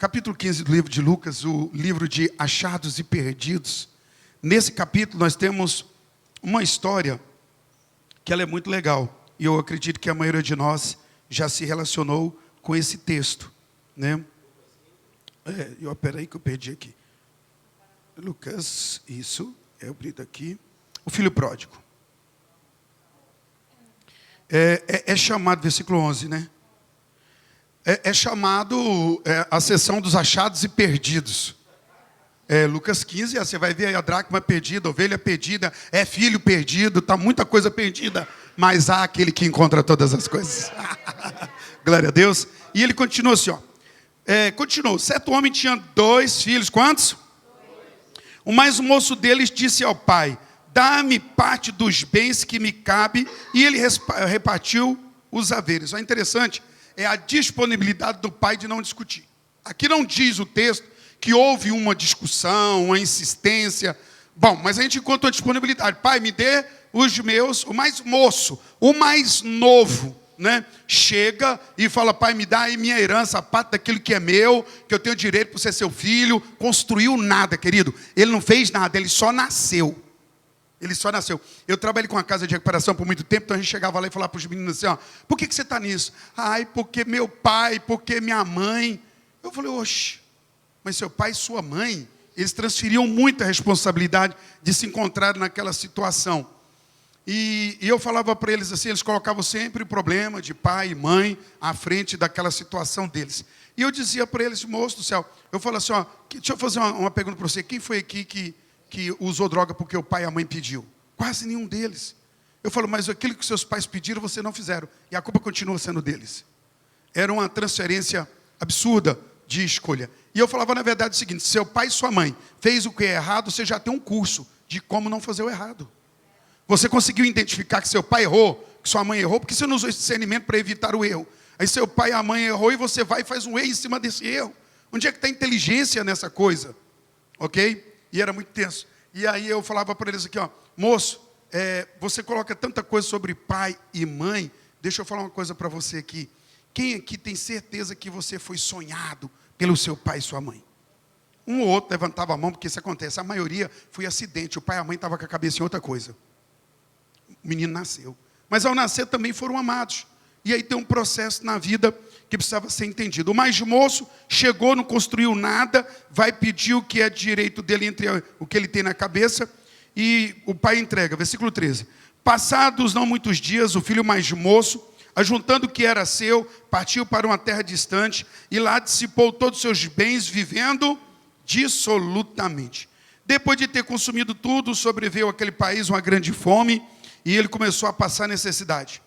capítulo 15 do livro de Lucas, o livro de Achados e Perdidos. Nesse capítulo nós temos uma história que ela é muito legal. E eu acredito que a maioria de nós já se relacionou com esse texto, né? Peraí que eu perdi aqui. Lucas, isso, eu abri daqui. O filho pródigo. É chamado, versículo 11, né? É chamado a sessão dos achados e perdidos. Lucas 15, você vai ver aí a dracma perdida, a ovelha perdida, filho perdido, está muita coisa perdida, mas há aquele que encontra todas as coisas. Glória a Deus. E ele continua assim, continuou, certo homem tinha 2 filhos, quantos? O mais moço deles disse ao pai, dá-me parte dos bens que me cabe, e ele repartiu os haveres. É interessante, é a disponibilidade do pai de não discutir. Aqui não diz o texto que houve uma discussão, uma insistência. Bom, mas a gente encontra a disponibilidade. Pai, me dê os meus, o mais moço, o mais novo, né? Chega e fala, pai, me dá aí minha herança, a parte daquilo que é meu, que eu tenho direito por ser seu filho. Construiu nada, querido. Ele não fez nada, ele só nasceu. Ele só nasceu. Eu trabalhei com uma casa de recuperação por muito tempo, então a gente chegava lá e falava para os meninos assim, por que você está nisso? Ai, porque meu pai, porque minha mãe. Eu falei, oxe, mas seu pai e sua mãe, eles transferiam muita responsabilidade de se encontrar naquela situação. E eu falava para eles assim, eles colocavam sempre o problema de pai e mãe à frente daquela situação deles. E eu dizia para eles, moço do céu, eu falo assim, deixa eu fazer uma pergunta para você, quem foi aqui que usou droga porque o pai e a mãe pediu? Quase nenhum deles. Eu falo, mas aquilo que seus pais pediram, você não fizeram. E a culpa continua sendo deles. Era uma transferência absurda de escolha. E eu falava, na verdade, o seguinte, se seu pai e sua mãe fez o que é errado, você já tem um curso de como não fazer o errado. Você conseguiu identificar que seu pai errou, que sua mãe errou, porque você não usou esse discernimento para evitar o erro. Aí seu pai e a mãe errou e você vai e faz um erro em cima desse erro. Onde é que está a inteligência nessa coisa? Ok? E era muito tenso. E aí eu falava para eles aqui, moço, você coloca tanta coisa sobre pai e mãe, deixa eu falar uma coisa para você aqui. Quem aqui tem certeza que você foi sonhado pelo seu pai e sua mãe? Um ou outro levantava a mão, porque isso acontece. A maioria foi acidente, o pai e a mãe estavam com a cabeça em outra coisa. O menino nasceu. Mas ao nascer também foram amados. E aí tem um processo na vida que precisava ser entendido. O mais moço chegou, não construiu nada, vai pedir o que é direito dele entre o que ele tem na cabeça, e o pai entrega. Versículo 13. Passados não muitos dias, o filho mais moço, ajuntando o que era seu, partiu para uma terra distante, e lá dissipou todos os seus bens, vivendo dissolutamente. Depois de ter consumido tudo, sobreveio àquele país uma grande fome, e ele começou a passar necessidade.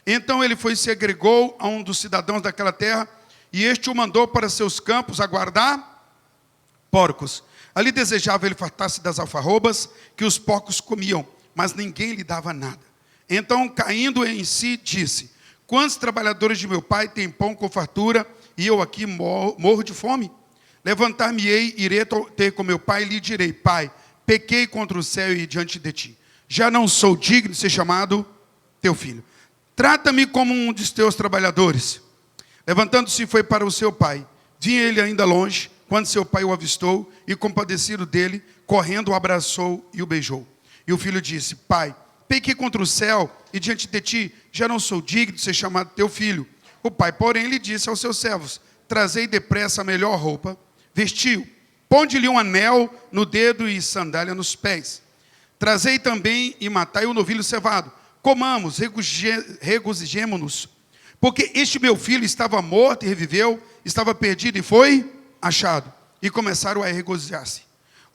Então ele foi e se agregou a um dos cidadãos daquela terra, e este o mandou para seus campos a guardar porcos. Ali desejava ele fartar-se das alfarrobas que os porcos comiam, mas ninguém lhe dava nada. Então, caindo em si, disse, quantos trabalhadores de meu pai têm pão com fartura, e eu aqui morro de fome? Levantar-me-ei, irei ter com meu pai, e lhe direi, pai, pequei contra o céu e diante de ti. Já não sou digno de ser chamado teu filho. Trata-me como um dos teus trabalhadores. Levantando-se, foi para o seu pai. Vinha ele ainda longe, quando seu pai o avistou, e compadecido dele, correndo, o abraçou e o beijou. E o filho disse, pai, pequei contra o céu, e diante de ti, já não sou digno de ser chamado teu filho. O pai, porém, lhe disse aos seus servos, trazei depressa a melhor roupa, vestiu, ponde-lhe um anel no dedo e sandália nos pés. Trazei também e matai o novilho cevado. Comamos, regozijemo-nos, porque este meu filho estava morto e reviveu, estava perdido e foi achado. E começaram a regozijar-se.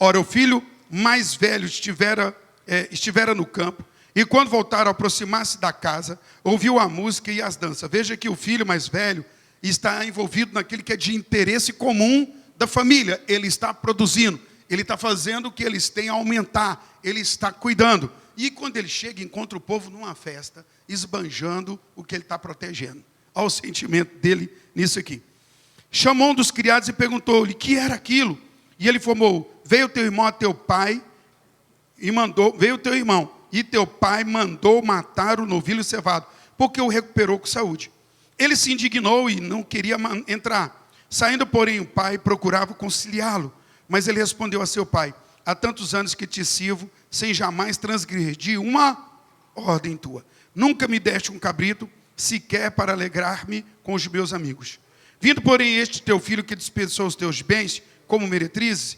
Ora, o filho mais velho estivera no campo, e quando voltaram a aproximar-se da casa, ouviu a música e as danças. Veja que o filho mais velho está envolvido naquilo que é de interesse comum da família. Ele está produzindo, ele está fazendo o que eles têm a aumentar, ele está cuidando. E quando ele chega, encontra o povo numa festa, esbanjando o que ele está protegendo. Olha o sentimento dele nisso aqui. Chamou um dos criados e perguntou-lhe, que era aquilo? E ele informou, veio teu irmão a teu pai, veio teu irmão, e teu pai mandou matar o novilho cevado, porque o recuperou com saúde. Ele se indignou e não queria entrar. Saindo, porém, o pai procurava conciliá-lo. Mas ele respondeu a seu pai: há tantos anos que te sirvo, sem jamais transgredir uma ordem tua. Nunca me deste um cabrito, sequer para alegrar-me com os meus amigos. Vindo, porém, este teu filho que dispensou os teus bens, como meretrizes,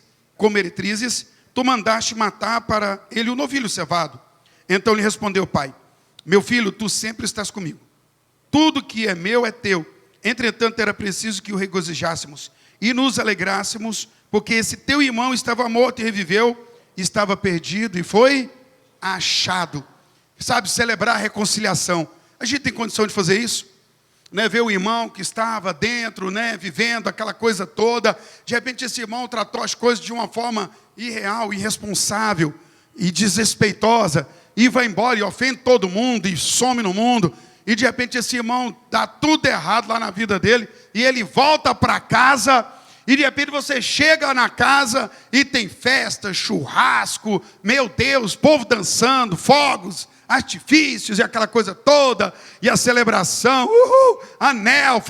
tu mandaste matar para ele o novilho cevado. Então lhe respondeu o pai: meu filho, tu sempre estás comigo. Tudo que é meu é teu. Entretanto, era preciso que o regozijássemos e nos alegrássemos, porque esse teu irmão estava morto e reviveu, estava perdido e foi achado. Sabe, celebrar a reconciliação. A gente tem condição de fazer isso? Né? Ver o irmão que estava dentro, né, vivendo aquela coisa toda. De repente esse irmão tratou as coisas de uma forma irreal, irresponsável e desrespeitosa. E vai embora e ofende todo mundo e some no mundo. E de repente esse irmão dá tudo errado lá na vida dele. E ele volta para casa. E de repente você chega na casa e tem festa, churrasco. Meu Deus, povo dançando, fogos, artifícios e aquela coisa toda. E a celebração, anel.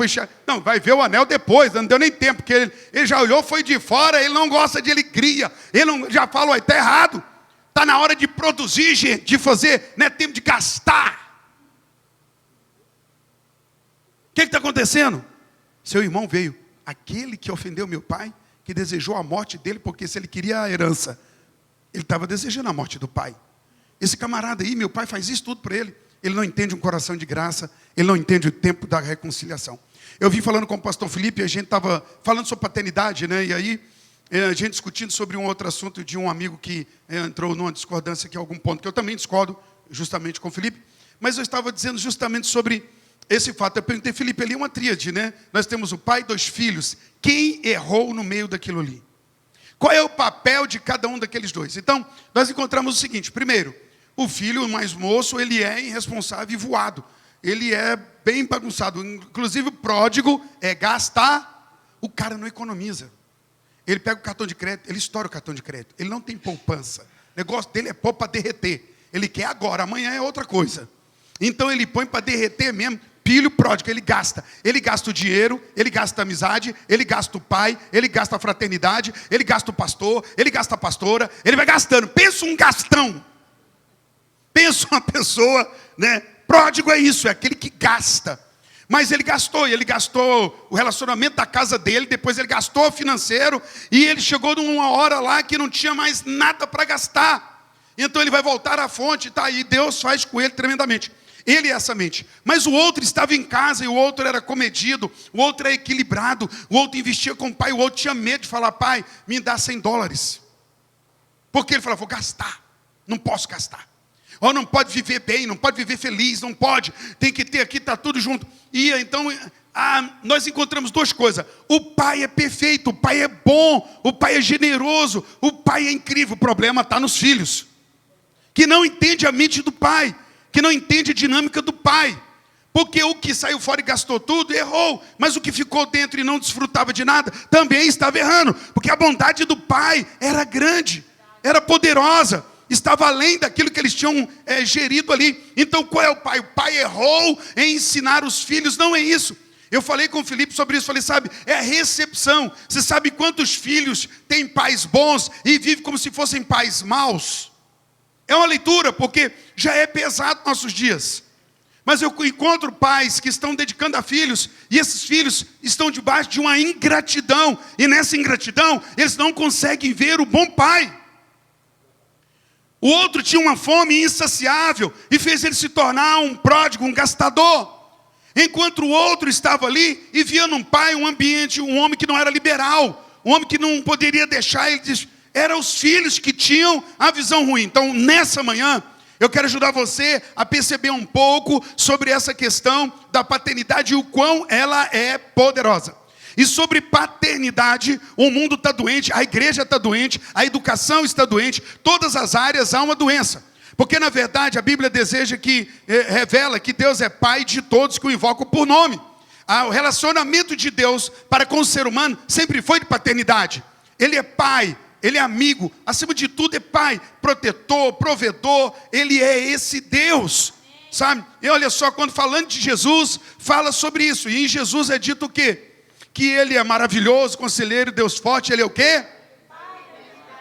Não, vai ver o anel depois, não deu nem tempo. Porque ele já olhou, foi de fora, ele não gosta de alegria. Ele não, já falou, está errado. Está na hora de produzir, gente, de fazer, não é tempo de gastar. O que está acontecendo? Seu irmão veio, aquele que ofendeu meu pai, que desejou a morte dele, porque se ele queria a herança, ele estava desejando a morte do pai. Esse camarada aí, meu pai faz isso tudo para ele. Ele não entende um coração de graça, ele não entende o tempo da reconciliação. Eu vim falando com o pastor Felipe, a gente estava falando sobre paternidade, né? E aí, a gente discutindo sobre um outro assunto de um amigo que entrou numa discordância aqui, algum ponto, que eu também discordo justamente com o Felipe, mas eu estava dizendo justamente sobre esse fato. Eu perguntei, Felipe, ali é uma tríade, né? Nós temos o pai e 2 filhos. Quem errou no meio daquilo ali? Qual é o papel de cada um daqueles 2? Então, nós encontramos o seguinte. Primeiro, o filho mais moço, ele é irresponsável e voado. Ele é bem bagunçado. Inclusive, o pródigo é gastar. O cara não economiza. Ele pega o cartão de crédito, ele estoura o cartão de crédito. Ele não tem poupança. O negócio dele é pôr para derreter. Ele quer agora, amanhã é outra coisa. Então, ele põe para derreter mesmo. Filho pródigo, ele gasta o dinheiro, ele gasta a amizade, ele gasta o pai, ele gasta a fraternidade, ele gasta o pastor, ele gasta a pastora, ele vai gastando. Pensa um gastão. Pensa uma pessoa, né? Pródigo é isso, é aquele que gasta. Mas ele gastou o relacionamento da casa dele, depois ele gastou o financeiro, e ele chegou numa hora lá que não tinha mais nada para gastar. Então ele vai voltar à fonte, tá? E Deus faz com ele tremendamente. Ele é essa mente. Mas o outro estava em casa, e o outro era comedido, o outro é equilibrado, o outro investia com o pai, o outro tinha medo de falar: pai, me dá $100. Porque ele falava: vou gastar, não posso gastar. Ou não pode viver bem, não pode viver feliz, não pode, tem que ter aqui, está tudo junto. E então, nós encontramos 2 coisas. O pai é perfeito, o pai é bom, o pai é generoso, o pai é incrível. O problema está nos filhos, que não entende a mente do pai, que não entende a dinâmica do pai. Porque o que saiu fora e gastou tudo, errou. Mas o que ficou dentro e não desfrutava de nada, também estava errando. Porque a bondade do pai era grande, era poderosa, estava além daquilo que eles tinham gerido ali. Então qual é o pai? O pai errou em ensinar os filhos, não é isso. Eu falei com o Felipe sobre isso, falei, sabe, é a recepção. Você sabe quantos filhos têm pais bons e vivem como se fossem pais maus? É uma leitura, porque já é pesado nos nossos dias. Mas eu encontro pais que estão dedicando a filhos, e esses filhos estão debaixo de uma ingratidão. E nessa ingratidão, eles não conseguem ver o bom pai. O outro tinha uma fome insaciável e fez ele se tornar um pródigo, um gastador. Enquanto o outro estava ali e via num pai um ambiente, um homem que não era liberal, um homem que não poderia deixar ele... Eram os filhos que tinham a visão ruim. Então, nessa manhã, eu quero ajudar você a perceber um pouco sobre essa questão da paternidade e o quão ela é poderosa. E sobre paternidade, o mundo está doente, a igreja está doente, a educação está doente, todas as áreas há uma doença. Porque, na verdade, a Bíblia deseja que, revela que Deus é pai de todos que o invocam por nome. O relacionamento de Deus para com o ser humano sempre foi de paternidade. Ele é pai. Ele é amigo, acima de tudo é pai, protetor, provedor, ele é esse Deus, sabe? E olha só, quando falando de Jesus, fala sobre isso, e em Jesus é dito o quê? que ele é maravilhoso, conselheiro, Deus forte, ele é o quê?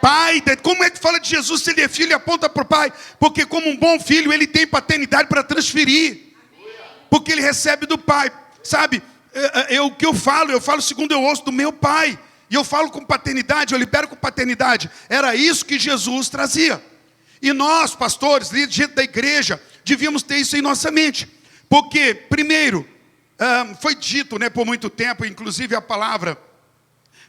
Pai. Como é que fala de Jesus se ele é filho e aponta para o Pai? Porque como um bom filho, ele tem paternidade para transferir. Porque ele recebe do Pai. Sabe, o que eu falo segundo eu ouço do meu Pai. E eu falo com paternidade, eu libero com paternidade. Era isso que Jesus trazia. E nós, pastores, líderes, gente da igreja, devíamos ter isso em nossa mente. Porque, primeiro, foi dito, né, por muito tempo, inclusive a palavra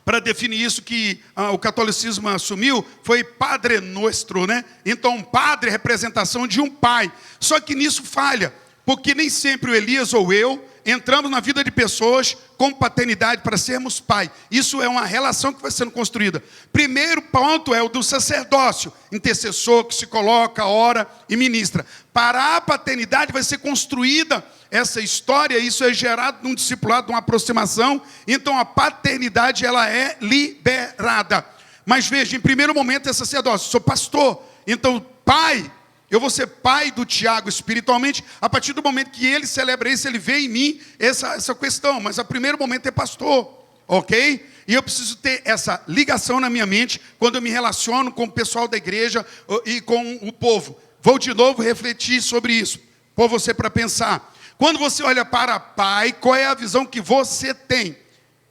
para definir isso que o catolicismo assumiu, foi Padre Nuestro, né? Então, padre é representação de um pai. Só que nisso falha, porque nem sempre o Elias ou eu entramos na vida de pessoas com paternidade para sermos pai. Isso é uma relação que vai sendo construída. Primeiro ponto é o do sacerdócio, intercessor que se coloca, ora e ministra. Para a paternidade vai ser construída essa história, isso é gerado num discipulado, numa aproximação. Então a paternidade ela é liberada. Mas veja, em primeiro momento é sacerdócio, sou pastor. Então pai, eu vou ser pai do Tiago espiritualmente, a partir do momento que ele celebra isso, ele vê em mim essa questão. Mas o primeiro momento é pastor, ok? E eu preciso ter essa ligação na minha mente, quando eu me relaciono com o pessoal da igreja e com o povo. Vou de novo refletir sobre isso, pôr você para pensar. Quando você olha para pai, qual é a visão que você tem?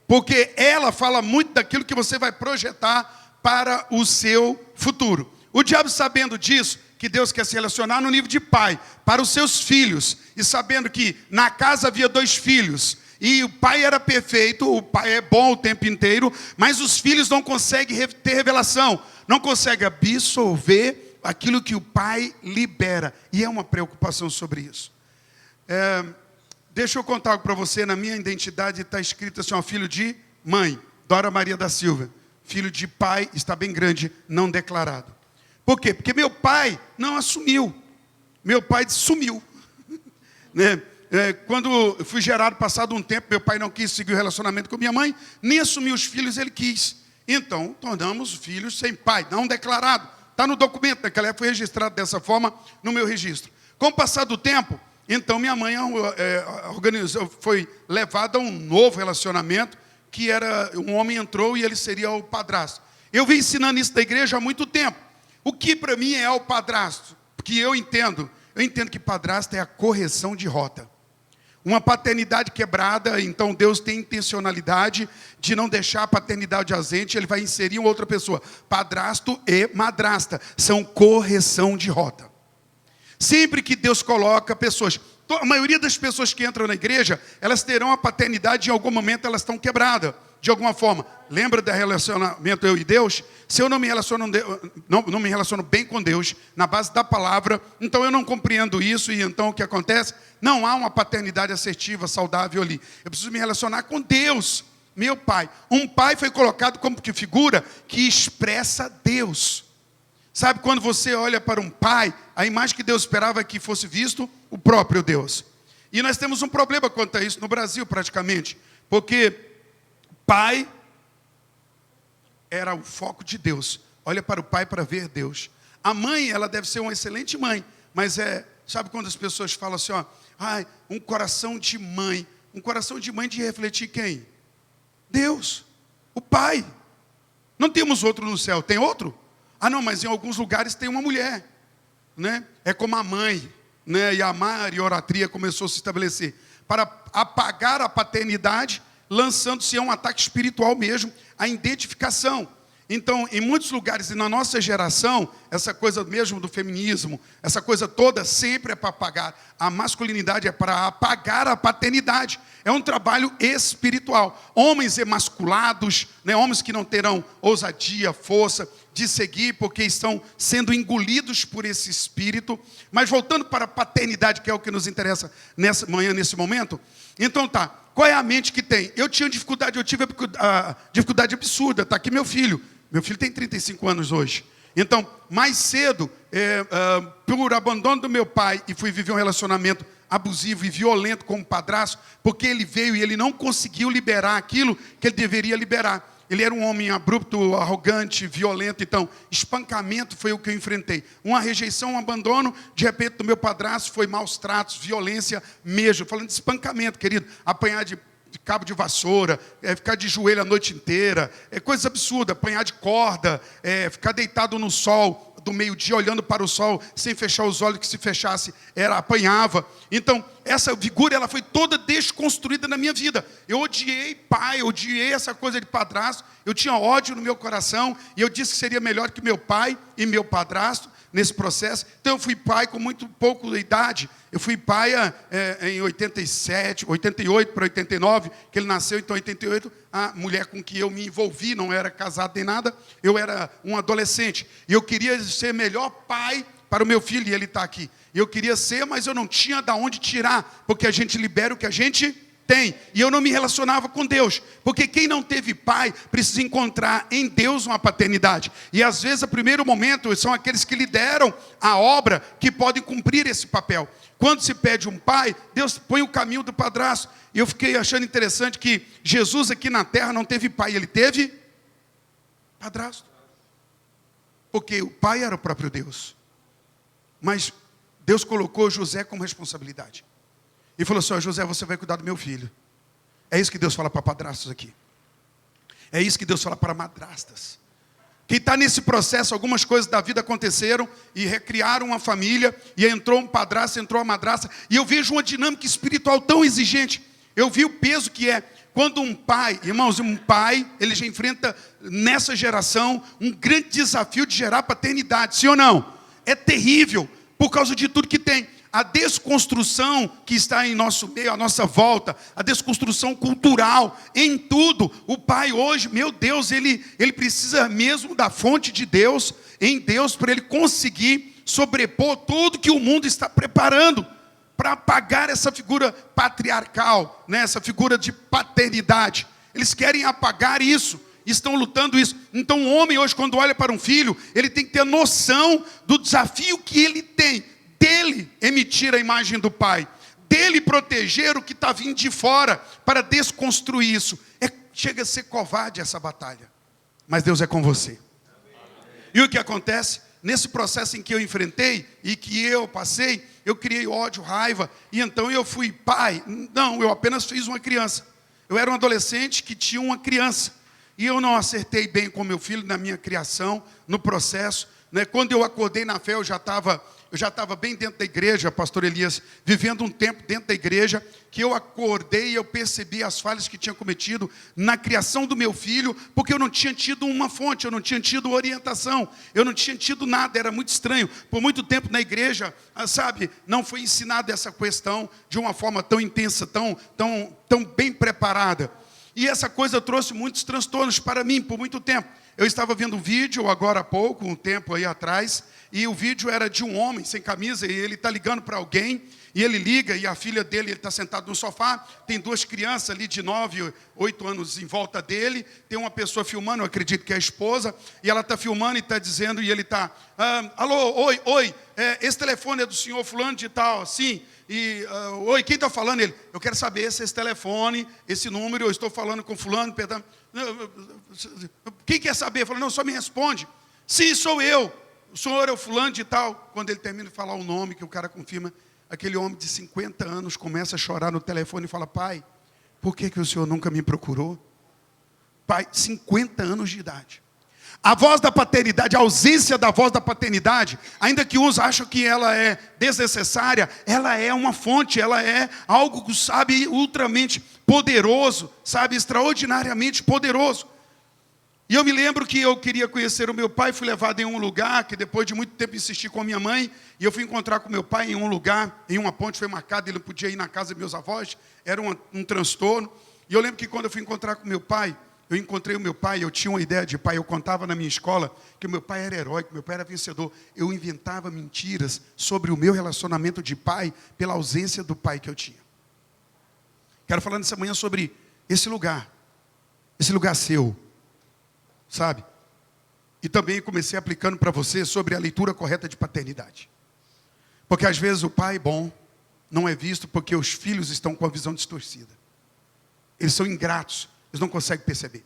Porque ela fala muito daquilo que você vai projetar para o seu futuro. O diabo, sabendo disso, que Deus quer se relacionar no nível de pai, para os seus filhos, e sabendo que na casa havia 2 filhos, e o pai era perfeito, o pai é bom o tempo inteiro, mas os filhos não conseguem ter revelação, não conseguem absorver aquilo que o pai libera, e é uma preocupação sobre isso. Deixa eu contar algo para você. Na minha identidade está escrito assim, ó, filho de mãe, Dora Maria da Silva. Filho de pai, está bem grande, não declarado. Por quê? Porque meu pai não assumiu. Meu pai sumiu. Né? Quando eu fui gerado, passado um tempo, meu pai não quis seguir o relacionamento com minha mãe, nem assumir os filhos ele quis. Então, tornamos filhos sem pai, não declarado. Está no documento, naquela época foi registrado dessa forma no meu registro. Com o passar do tempo, então minha mãe foi levada a um novo relacionamento, que era, um homem entrou e ele seria o padrasto. Eu venho ensinando isso da igreja há muito tempo. O que para mim é o padrasto? Porque eu entendo que padrasto é a correção de rota. Uma paternidade quebrada, então Deus tem intencionalidade de não deixar a paternidade ausente, ele vai inserir uma outra pessoa. Padrasto e madrasta são correção de rota. Sempre que Deus coloca pessoas, a maioria das pessoas que entram na igreja, elas terão a paternidade, em algum momento elas estão quebradas, de alguma forma. Lembra do relacionamento eu e Deus? Se eu não me relaciono bem com Deus, na base da palavra, então eu não compreendo isso, e então o que acontece? Não há uma paternidade assertiva, saudável ali. Eu preciso me relacionar com Deus, meu pai. Um pai foi colocado como que figura que expressa Deus. Sabe, quando você olha para um pai, a imagem que Deus esperava que fosse visto, o próprio Deus. E nós temos um problema quanto a isso no Brasil, praticamente. Porque pai era o foco de Deus. Olha para o pai para ver Deus. A mãe, ela deve ser uma excelente mãe. Mas sabe quando as pessoas falam assim, ó, um coração de mãe. Um coração de mãe de refletir quem? Deus, o pai. Não temos outro no céu, tem outro? Não, mas em alguns lugares tem uma mulher, né? É como a mãe, né? E a mariolatria começou a se estabelecer para apagar a paternidade, lançando-se a um ataque espiritual mesmo, a identificação. Então, em muitos lugares e na nossa geração, essa coisa mesmo do feminismo, essa coisa toda sempre é para apagar. A masculinidade é para apagar a paternidade. É um trabalho espiritual. Homens emasculados, né? Homens que não terão ousadia, força de seguir, porque estão sendo engolidos por esse espírito. Mas voltando para a paternidade, que é o que nos interessa nessa manhã, nesse momento. Então tá, qual é a mente que tem? Eu tive a dificuldade absurda, está aqui meu filho. Meu filho tem 35 anos hoje. Então, mais cedo, por abandono do meu pai, e fui viver um relacionamento abusivo e violento com o padrasto, porque ele veio e ele não conseguiu liberar aquilo que ele deveria liberar. Ele era um homem abrupto, arrogante, violento. Então, espancamento foi o que eu enfrentei. Uma rejeição, um abandono, de repente, do meu padrasto foi maus tratos, violência mesmo. Falando de espancamento, querido. Apanhar de de cabo de vassoura, ficar de joelho a noite inteira, coisas absurdas, apanhar de corda, ficar deitado no sol do meio-dia olhando para o sol, sem fechar os olhos, que se fechasse, apanhava. Então, essa figura, ela foi toda desconstruída na minha vida. Eu odiei pai, eu odiei essa coisa de padrasto, eu tinha ódio no meu coração, e eu disse que seria melhor que meu pai e meu padrasto nesse processo. Então, eu fui pai com muito pouco de idade. Eu fui pai em 87, 88 para 89, que ele nasceu, então, em 88, a mulher com que eu me envolvi, não era casado nem nada, eu era um adolescente, e eu queria ser melhor pai para o meu filho, e ele está aqui. Eu queria ser, mas eu não tinha de onde tirar, porque a gente libera o que a gente tem, e eu não me relacionava com Deus, porque quem não teve pai, precisa encontrar em Deus uma paternidade, e às vezes, a primeiro momento, são aqueles que lideram a obra, que podem cumprir esse papel. Quando se pede um pai, Deus põe o caminho do padrasto, e eu fiquei achando interessante que Jesus aqui na terra não teve pai, ele teve padrasto, porque o pai era o próprio Deus, mas Deus colocou José como responsabilidade, e falou assim: José, você vai cuidar do meu filho. É isso que Deus fala para padrastos aqui, é isso que Deus fala para madrastas. Quem está nesse processo, algumas coisas da vida aconteceram, e recriaram uma família, e entrou um padrasto, entrou uma madrasta, e eu vejo uma dinâmica espiritual tão exigente. Eu vi o peso que é, quando um pai, irmãos, um pai, ele já enfrenta nessa geração, um grande desafio de gerar paternidade, sim ou não? É terrível, por causa de tudo que tem. A desconstrução que está em nosso meio, à nossa volta, a desconstrução cultural, em tudo. O pai hoje, meu Deus, ele precisa mesmo da fonte de Deus, em Deus, para ele conseguir sobrepor tudo que o mundo está preparando, para apagar essa figura patriarcal, né, essa figura de paternidade. Eles querem apagar isso, estão lutando isso. Então o homem hoje, quando olha para um filho, ele tem que ter noção do desafio que ele tem, dele emitir a imagem do pai, dele proteger o que está vindo de fora, para desconstruir isso. Chega a ser covarde essa batalha, mas Deus é com você. E o que acontece? Nesse processo em que eu enfrentei, e que eu passei, eu criei ódio, raiva, e então eu fui pai. Não, eu apenas fiz uma criança. Eu era um adolescente que tinha uma criança, e eu não acertei bem com meu filho na minha criação, no processo, né? Quando eu acordei na fé, eu já estava bem dentro da igreja, pastor Elias, vivendo um tempo dentro da igreja, que eu acordei e eu percebi as falhas que tinha cometido na criação do meu filho, porque eu não tinha tido uma fonte, eu não tinha tido orientação, eu não tinha tido nada, era muito estranho. Por muito tempo na igreja, sabe, não foi ensinada essa questão de uma forma tão intensa, tão bem preparada. E essa coisa trouxe muitos transtornos para mim por muito tempo. Eu estava vendo um vídeo agora há pouco, um tempo aí atrás, e o vídeo era de um homem sem camisa, e ele está ligando para alguém, e ele liga, e a filha dele, ele está sentado no sofá, tem duas crianças ali de 9, 8 anos em volta dele, tem uma pessoa filmando, eu acredito que é a esposa, e ela está filmando e está dizendo, e ele está, alô, oi, esse telefone é do senhor fulano de tal, sim, e, oi, quem está falando? Ele, eu quero saber se esse telefone, esse número, eu estou falando com fulano, perdão, quem quer saber? Falou, não, só me responde. Sim, sou eu. O senhor é o fulano de tal. Quando ele termina de falar o nome, que o cara confirma, aquele homem de 50 anos começa a chorar no telefone e fala, pai, por que o senhor nunca me procurou? Pai, 50 anos de idade. A voz da paternidade, a ausência da voz da paternidade, ainda que uns acham que ela é desnecessária, ela é uma fonte, ela é algo, sabe, ultramente poderoso, sabe, extraordinariamente poderoso. E eu me lembro que eu queria conhecer o meu pai, fui levado em um lugar, que depois de muito tempo insisti com a minha mãe, e eu fui encontrar com meu pai em um lugar, em uma ponte foi marcada, ele não podia ir na casa dos meus avós, era um transtorno. E eu lembro que quando eu fui encontrar com meu pai, eu encontrei o meu pai, eu tinha uma ideia de pai, eu contava na minha escola que o meu pai era herói, que meu pai era vencedor. Eu inventava mentiras sobre o meu relacionamento de pai, pela ausência do pai que eu tinha. Quero falar nessa manhã sobre esse lugar seu, sabe? E também comecei aplicando para você sobre a leitura correta de paternidade. Porque às vezes o pai bom não é visto porque os filhos estão com a visão distorcida. Eles são ingratos. Eles não conseguem perceber.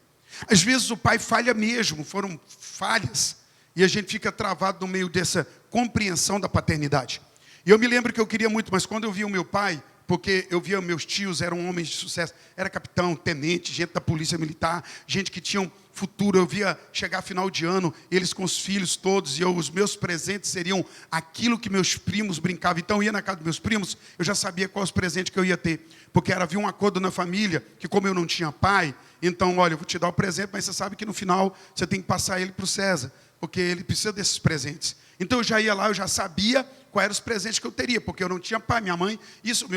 Às vezes o pai falha mesmo, foram falhas, e a gente fica travado no meio dessa compreensão da paternidade. E eu me lembro que eu queria muito, mas quando eu vi o meu pai, porque eu via meus tios, eram homens de sucesso, era capitão, tenente, gente da polícia militar, gente que tinha um futuro. Eu via chegar final de ano, eles com os filhos todos, e os meus presentes seriam aquilo que meus primos brincavam. Então eu ia na casa dos meus primos, eu já sabia quais os presentes que eu ia ter, porque havia um acordo na família, que como eu não tinha pai, então, olha, eu vou te dar o presente, mas você sabe que no final você tem que passar ele para o César, porque ele precisa desses presentes. Então eu já ia lá, eu já sabia quais eram os presentes que eu teria, porque eu não tinha pai. Minha mãe,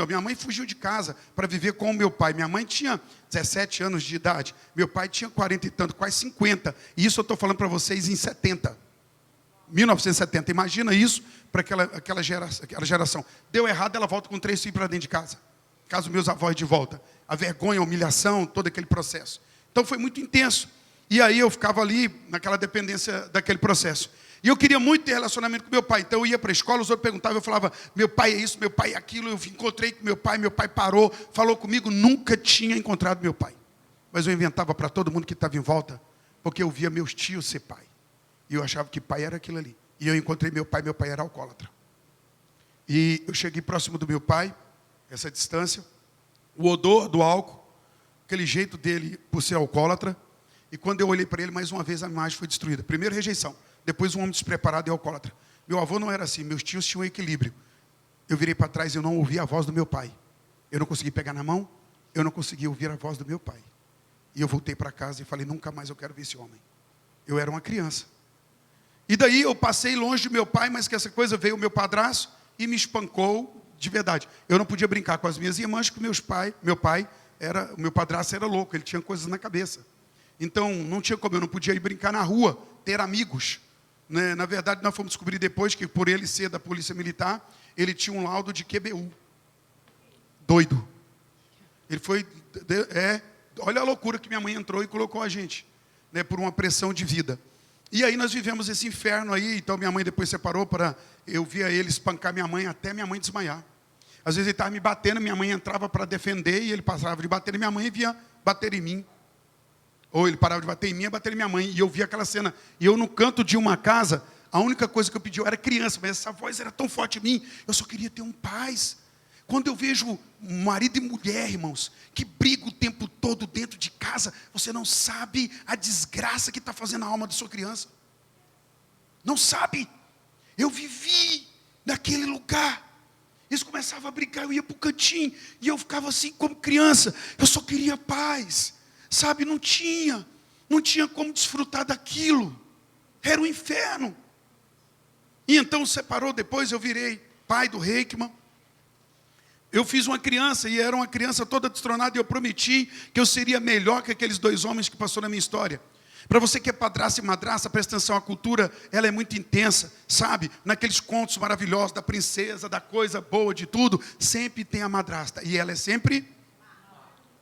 minha mãe fugiu de casa para viver com o meu pai. Minha mãe tinha 17 anos de idade, meu pai tinha 40 e tanto, quase 50. E isso eu estou falando para vocês em 1970. Imagina isso para aquela geração. Deu errado, ela volta com 3 filhos para dentro de casa. Caso meus avós de volta. A vergonha, a humilhação, todo aquele processo. Então foi muito intenso. E aí eu ficava ali naquela dependência daquele processo. E eu queria muito ter relacionamento com meu pai. Então eu ia para a escola, os outros perguntavam, eu falava, meu pai é isso, meu pai é aquilo. Eu encontrei com meu pai parou, falou comigo, nunca tinha encontrado meu pai. Mas eu inventava para todo mundo que estava em volta, porque eu via meus tios ser pai. E eu achava que pai era aquilo ali. E eu encontrei meu pai era alcoólatra. E eu cheguei próximo do meu pai, essa distância, o odor do álcool, aquele jeito dele por ser alcoólatra. E quando eu olhei para ele, mais uma vez a imagem foi destruída. Primeiro, rejeição. Depois, um homem despreparado e alcoólatra. Meu avô não era assim, meus tios tinham equilíbrio. Eu virei para trás e eu não ouvi a voz do meu pai. Eu não consegui pegar na mão, eu não consegui ouvir a voz do meu pai. E eu voltei para casa e falei, nunca mais eu quero ver esse homem. Eu era uma criança. E daí eu passei longe de meu pai, mas que essa coisa veio o meu padrasto e me espancou de verdade. Eu não podia brincar com as minhas irmãs, porque o meu padrasto era louco, ele tinha coisas na cabeça. Então, não tinha como, eu não podia ir brincar na rua, ter amigos. Né? Na verdade, nós fomos descobrir depois que, por ele ser da polícia militar, ele tinha um laudo de QBU. Doido. Ele foi... olha a loucura que minha mãe entrou e colocou a gente, né, por uma pressão de vida. E aí nós vivemos esse inferno aí, então minha mãe depois separou para... Eu via ele espancar minha mãe até minha mãe desmaiar. Às vezes ele estava me batendo, minha mãe entrava para defender e ele passava de bater em minha mãe e vinha bater em mim. Ou ele parava de bater em mim e bater em minha mãe. E eu via aquela cena. E eu no canto de uma casa, a única coisa que eu pedi, eu era criança, mas essa voz era tão forte em mim, eu só queria ter um paz. Quando eu vejo marido e mulher, irmãos, que brigam o tempo todo dentro de casa, você não sabe a desgraça que está fazendo a alma da sua criança. Não sabe. Eu vivi naquele lugar. Eles começavam a brigar, eu ia para o cantinho, e eu ficava assim como criança. Eu só queria paz. Sabe, não tinha como desfrutar daquilo. Era um inferno. E então separou, depois eu virei pai do Reikman. Eu fiz uma criança, e era uma criança toda destronada, e eu prometi que eu seria melhor que aqueles 2 homens que passou na minha história. Para você que é padrasto e madrasta, presta atenção, a cultura, ela é muito intensa, sabe? Naqueles contos maravilhosos da princesa, da coisa boa, de tudo, sempre tem a madrasta. E ela é sempre,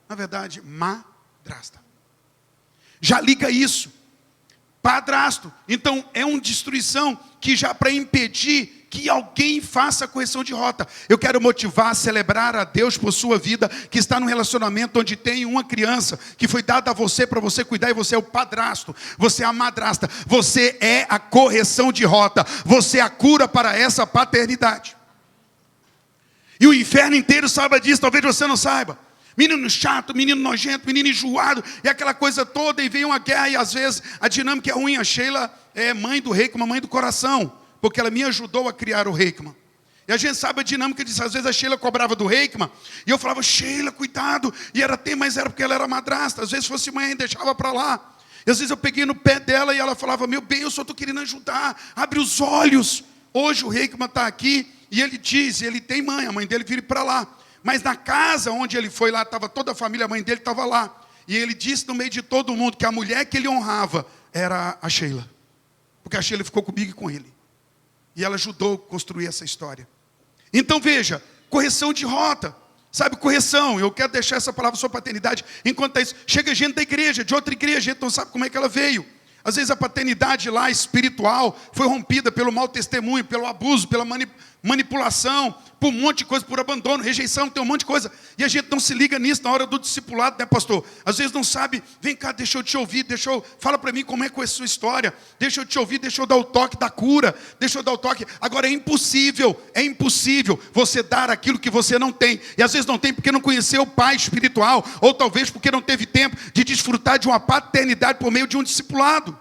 na verdade, madrasta. Já liga isso. Padrasto. Então, é uma destruição que já para impedir que alguém faça a correção de rota. Eu quero motivar, celebrar a Deus por sua vida, que está num relacionamento onde tem uma criança que foi dada a você para você cuidar, e você é o padrasto, você é a madrasta, você é a correção de rota, você é a cura para essa paternidade. E o inferno inteiro sabe disso, talvez você não saiba. Menino chato, menino nojento, menino enjoado, e aquela coisa toda, e vem uma guerra, e às vezes a dinâmica é ruim. A Sheila é mãe do Reikman, mãe do coração, porque ela me ajudou a criar o Reikman. E a gente sabe a dinâmica disso. Às vezes a Sheila cobrava do Reikman, e eu falava, Sheila, cuidado, e mas era porque ela era madrasta. Às vezes fosse mãe, deixava para lá. E às vezes eu peguei no pé dela, e ela falava, meu bem, eu só estou querendo ajudar, abre os olhos. Hoje o Reikman está aqui, e ele diz, ele tem mãe, a mãe dele vira para lá. Mas na casa onde ele foi lá, estava toda a família, a mãe dele estava lá. E ele disse no meio de todo mundo que a mulher que ele honrava era a Sheila. Porque a Sheila ficou comigo e com ele. E ela ajudou a construir essa história. Então veja, correção de rota. Sabe, correção. Eu quero deixar essa palavra sobre paternidade. Enquanto isso, chega gente da igreja, de outra igreja, a gente não sabe como é que ela veio. Às vezes a paternidade lá espiritual foi rompida pelo mau testemunho, pelo abuso, pela manipulação, por um monte de coisa, por abandono, rejeição, tem um monte de coisa. E a gente não se liga nisso na hora do discipulado, né, pastor? Às vezes não sabe, vem cá, deixa eu te ouvir, fala para mim como é que é a sua história, deixa eu te ouvir, deixa eu dar o toque da cura, deixa eu dar o toque. Agora é impossível você dar aquilo que você não tem. E às vezes não tem porque não conheceu o pai espiritual, ou talvez porque não teve tempo de desfrutar de uma paternidade por meio de um discipulado,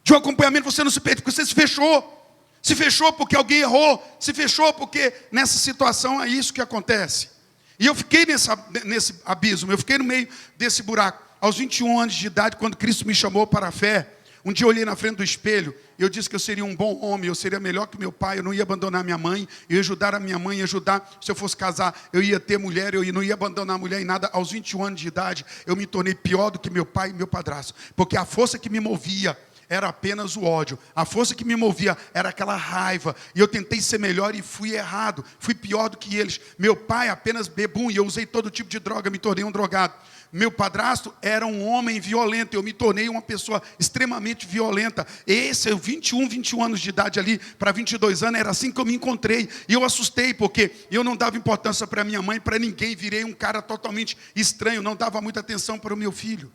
de um acompanhamento. Você não se perde porque você se fechou. Se fechou porque alguém errou. Se fechou porque nessa situação é isso que acontece. E eu fiquei nesse abismo. Eu fiquei no meio desse buraco. Aos 21 anos de idade, quando Cristo me chamou para a fé, um dia eu olhei na frente do espelho e eu disse que eu seria um bom homem, eu seria melhor que meu pai, eu não ia abandonar minha mãe, eu ia ajudar a minha mãe, ia ajudar, se eu fosse casar, eu ia ter mulher, eu não ia abandonar a mulher em nada. Aos 21 anos de idade, eu me tornei pior do que meu pai e meu padrasto, porque a força que me movia era apenas o ódio. A força que me movia era aquela raiva. E eu tentei ser melhor e fui errado. Fui pior do que eles. Meu pai apenas bebum e eu usei todo tipo de droga, me tornei um drogado. Meu padrasto era um homem violento. Eu me tornei uma pessoa extremamente violenta. Eu 21 anos de idade ali, para 22 anos, era assim que eu me encontrei. E eu assustei, porque eu não dava importância para minha mãe, para ninguém. Virei um cara totalmente estranho. Não dava muita atenção para o meu filho.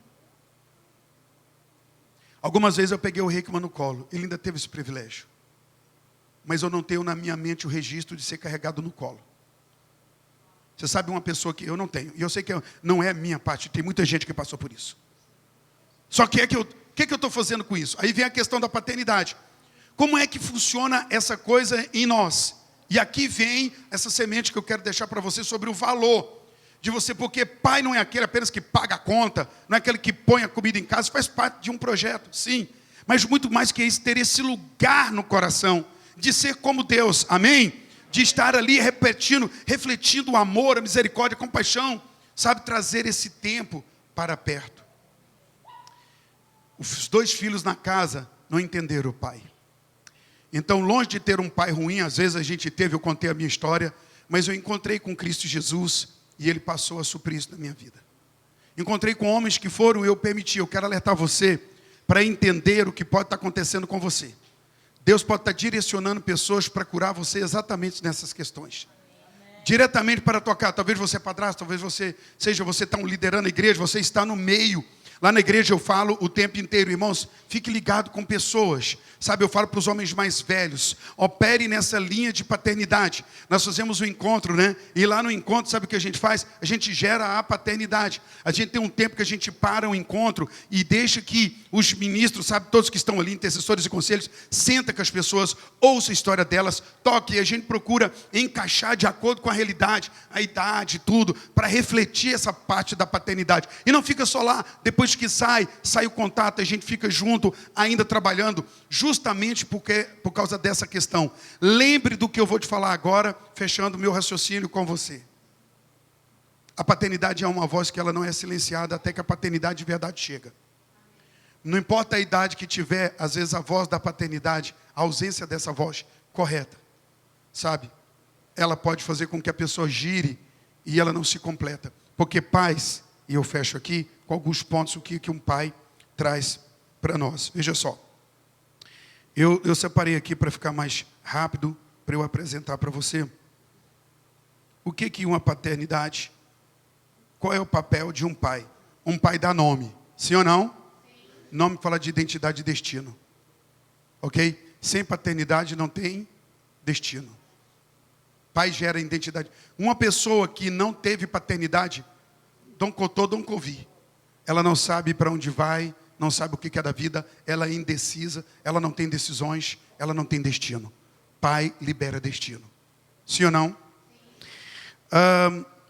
Algumas vezes eu peguei o Rickman no colo. Ele ainda teve esse privilégio. Mas eu não tenho na minha mente o registro de ser carregado no colo. Você sabe uma pessoa que eu não tenho. E eu sei que não é a minha parte. Tem muita gente que passou por isso. Só que o que eu estou fazendo com isso? Aí vem a questão da paternidade. Como é que funciona essa coisa em nós? E aqui vem essa semente que eu quero deixar para você sobre o valor de você, porque pai não é aquele apenas que paga a conta, não é aquele que põe a comida em casa, faz parte de um projeto, sim, mas muito mais que isso, ter esse lugar no coração, de ser como Deus, amém? De estar ali refletindo o amor, a misericórdia, a compaixão, sabe, trazer esse tempo para perto. Os 2 filhos na casa não entenderam o pai. Então, longe de ter um pai ruim, às vezes a gente teve, eu contei a minha história, mas eu encontrei com Cristo Jesus, e Ele passou a suprir isso na minha vida. Encontrei com homens que foram, eu permiti. Eu quero alertar você para entender o que pode estar acontecendo com você. Deus pode estar direcionando pessoas para curar você exatamente nessas questões. Amém. Diretamente para tocar. Talvez você é padrasto, talvez você está liderando a igreja, você está no meio. Lá na igreja eu falo o tempo inteiro, irmãos, fique ligado com pessoas. Sabe, eu falo para os homens mais velhos, opere nessa linha de paternidade. Nós fazemos um encontro, né? E lá no encontro, sabe o que a gente faz? A gente gera a paternidade. A gente tem um tempo que a gente para o encontro e deixa que os ministros, sabe, todos que estão ali, intercessores e conselhos, senta com as pessoas, ouça a história delas, toque, e a gente procura encaixar de acordo com a realidade, a idade, tudo, para refletir essa parte da paternidade. E não fica só lá, depois que sai o contato, a gente fica junto, ainda trabalhando, justamente por causa dessa questão. Lembre do que eu vou te falar agora, fechando o meu raciocínio com você. A paternidade é uma voz que ela não é silenciada até que a paternidade de verdade chega. Não importa a idade que tiver, às vezes a voz da paternidade, a ausência dessa voz correta, sabe? Ela pode fazer com que a pessoa gire e ela não se completa. Porque pais, e eu fecho aqui com alguns pontos o que um pai traz para nós. Veja só. Eu separei aqui para ficar mais rápido, para eu apresentar para você. O que uma paternidade? Qual é o papel de um pai? Um pai dá nome, sim ou não? Sim. Nome fala de identidade e destino. Ok? Sem paternidade não tem destino. Pai gera identidade. Uma pessoa que não teve paternidade, Dom Cotô, Dom Covi. Ela não sabe para onde vai, não sabe o que é da vida, ela é indecisa, ela não tem decisões, ela não tem destino. Pai libera destino. Sim ou não?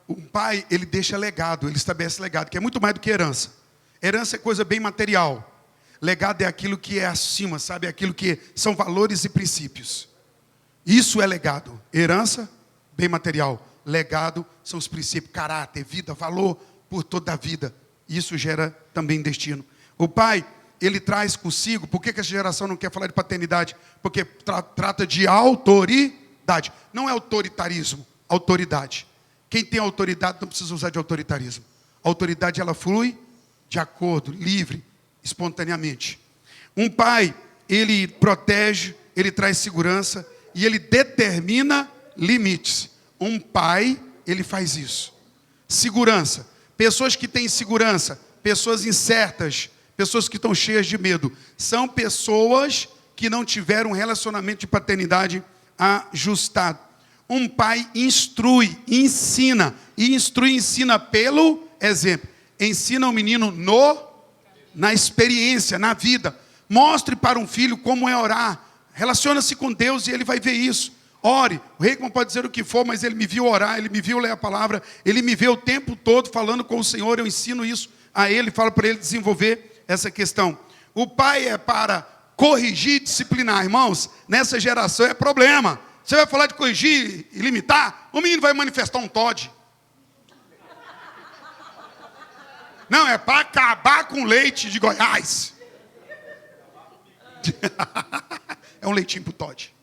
O pai, ele deixa legado, ele estabelece legado, que é muito mais do que herança. Herança é coisa bem material. Legado é aquilo que é acima, sabe? Aquilo que são valores e princípios. Isso é legado. Herança, bem material. Legado são os princípios, caráter, vida, valor por toda a vida. Isso gera também destino. O pai, ele traz consigo, por que essa geração não quer falar de paternidade? Porque trata de autoridade. Não é autoritarismo, autoridade. Quem tem autoridade não precisa usar de autoritarismo. A autoridade, ela flui de acordo, livre, espontaneamente. Um pai, ele protege, ele traz segurança e ele determina limites. Um pai, ele faz isso. Segurança. Pessoas que têm segurança, pessoas incertas, pessoas que estão cheias de medo, são pessoas que não tiveram um relacionamento de paternidade ajustado. Um pai instrui, ensina, e ensina pelo exemplo. Ensina o menino na experiência, na vida. Mostre para um filho como é orar. Relaciona-se com Deus e ele vai ver isso. Ore. O Reikman pode dizer o que for, mas ele me viu orar, ele me viu ler a palavra, ele me vê o tempo todo falando com o Senhor. Eu ensino isso a ele, falo para ele desenvolver essa questão. O pai é para corrigir e disciplinar. Irmãos, nessa geração é problema. Você vai falar de corrigir e limitar, o menino vai manifestar um Todd. Não, é para acabar com o leite de Goiás. É um leitinho para o Todd.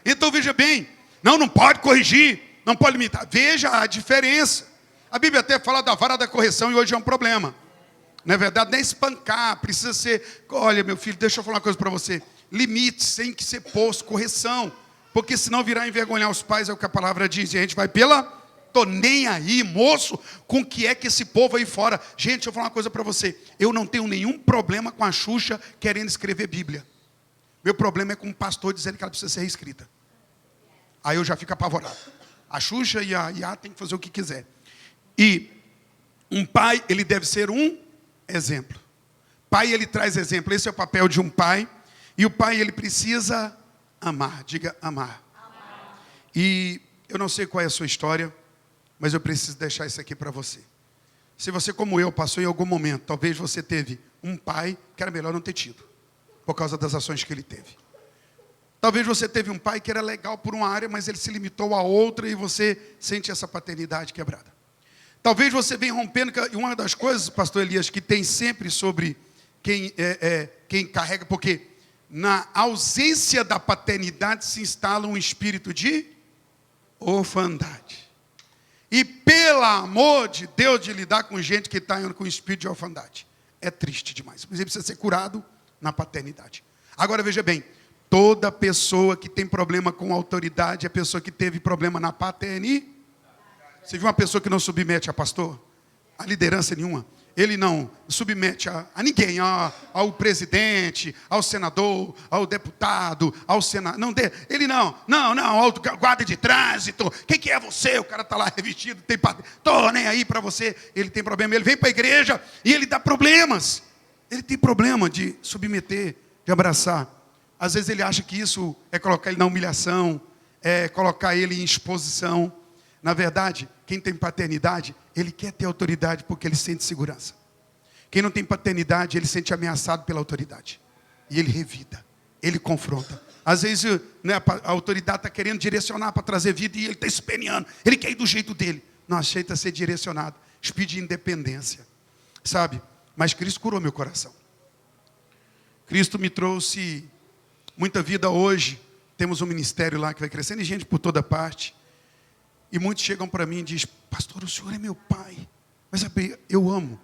Então veja bem, não pode corrigir, não pode limitar. Veja a diferença. A Bíblia até fala da vara da correção e hoje é um problema. Não é verdade? Não é espancar, precisa ser... Olha, meu filho, deixa eu falar uma coisa para você. Limites tem que ser posto, correção. Porque senão virá envergonhar os pais, é o que a palavra diz. E a gente vai pela... Tô nem aí, moço, com o que é que esse povo aí fora. Gente, deixa eu falar uma coisa para você. Eu não tenho nenhum problema com a Xuxa querendo escrever Bíblia. Meu problema é com o pastor dizendo que ela precisa ser reescrita. Aí eu já fico apavorado. A Xuxa e a Iá tem que fazer o que quiser. E um pai, ele deve ser um exemplo. Pai, ele traz exemplo. Esse é o papel de um pai. E o pai, ele precisa amar. Diga amar. E eu não sei qual é a sua história, mas eu preciso deixar isso aqui para você. Se você, como eu, passou em algum momento, talvez você teve um pai que era melhor não ter tido, por causa das ações que ele teve. Talvez você teve um pai que era legal por uma área, mas ele se limitou a outra e você sente essa paternidade quebrada. Talvez você venha rompendo, e uma das coisas, pastor Elias, que tem sempre sobre quem carrega, porque na ausência da paternidade se instala um espírito de orfandade. E pelo amor de Deus de lidar com gente que está com espírito de orfandade. É triste demais. Mas ele precisa ser curado na paternidade. Agora veja bem, toda pessoa que tem problema com autoridade é pessoa que teve problema na paternidade. Você viu uma pessoa que não submete a pastor? A liderança nenhuma. Ele não submete a ninguém, ao presidente, ao senador, ao deputado, ao senador. Não, ele não, ao guarda de trânsito. Quem que é você? O cara está lá revestido, estou nem aí para você. Ele tem problema, ele vem para a igreja e ele dá problemas. Ele tem problema de submeter, de abraçar. Às vezes ele acha que isso é colocar ele na humilhação, é colocar ele em exposição. Na verdade, quem tem paternidade, ele quer ter autoridade porque ele sente segurança. Quem não tem paternidade, ele se sente ameaçado pela autoridade. E ele revida, ele confronta. Às vezes, né, a autoridade está querendo direcionar para trazer vida e ele está esperneando. Ele quer ir do jeito dele. Não, aceita ser direcionado. Espírito de independência. Sabe? Mas Cristo curou meu coração. Cristo me trouxe muita vida hoje. Temos um ministério lá que vai crescendo e gente por toda parte. E muitos chegam para mim e dizem, pastor, o senhor é meu pai. Mas eu amo.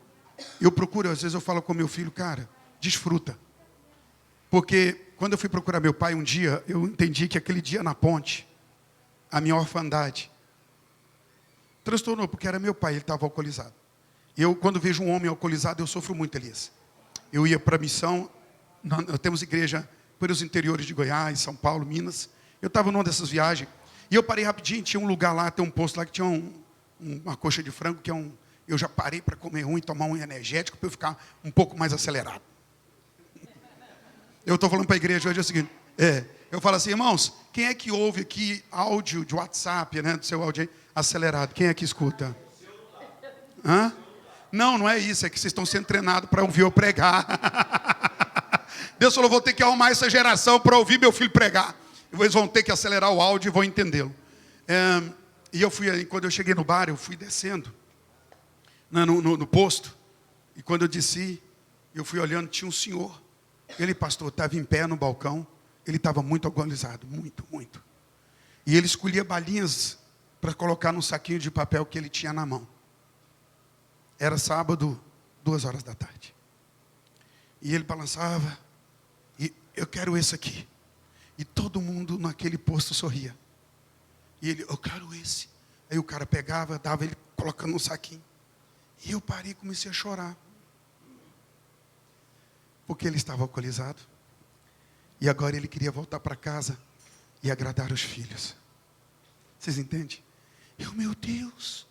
Eu procuro, às vezes eu falo com meu filho, cara, desfruta. Porque quando eu fui procurar meu pai um dia, eu entendi que aquele dia na ponte, a minha orfandade, transtornou, porque era meu pai, ele estava alcoolizado. Eu, quando vejo um homem alcoolizado, eu sofro muito, Elias. Eu ia para a missão, nós temos igreja pelos interiores de Goiás, São Paulo, Minas. Eu estava numa dessas viagens. E eu parei rapidinho, tinha um lugar lá, tem um posto lá que tinha uma coxa de frango, que é eu já parei para comer um e tomar um energético para eu ficar um pouco mais acelerado. Eu estou falando para a igreja hoje é o seguinte, eu falo assim, irmãos, quem é que ouve aqui áudio de WhatsApp, né, do seu áudio aí, acelerado? Quem é que escuta? Hã? Não é isso, é que vocês estão sendo treinados para ouvir eu pregar. Deus falou, vou ter que arrumar essa geração para ouvir meu filho pregar. Eles vão ter que acelerar o áudio e vão entendê-lo. E quando eu cheguei no bar, eu fui descendo no posto. E quando eu desci, eu fui olhando, tinha um senhor. Ele, pastor, estava em pé no balcão. Ele estava muito alcoolizado, muito, muito. E ele escolhia balinhas para colocar num saquinho de papel que ele tinha na mão. Era sábado, 2 horas da tarde. E ele balançava. E eu quero esse aqui. E todo mundo naquele posto sorria. E ele, eu quero esse. Aí o cara pegava, dava ele colocando no saquinho. E eu parei e comecei a chorar. Porque ele estava alcoolizado. E agora ele queria voltar para casa e agradar os filhos. Vocês entendem? Meu Deus.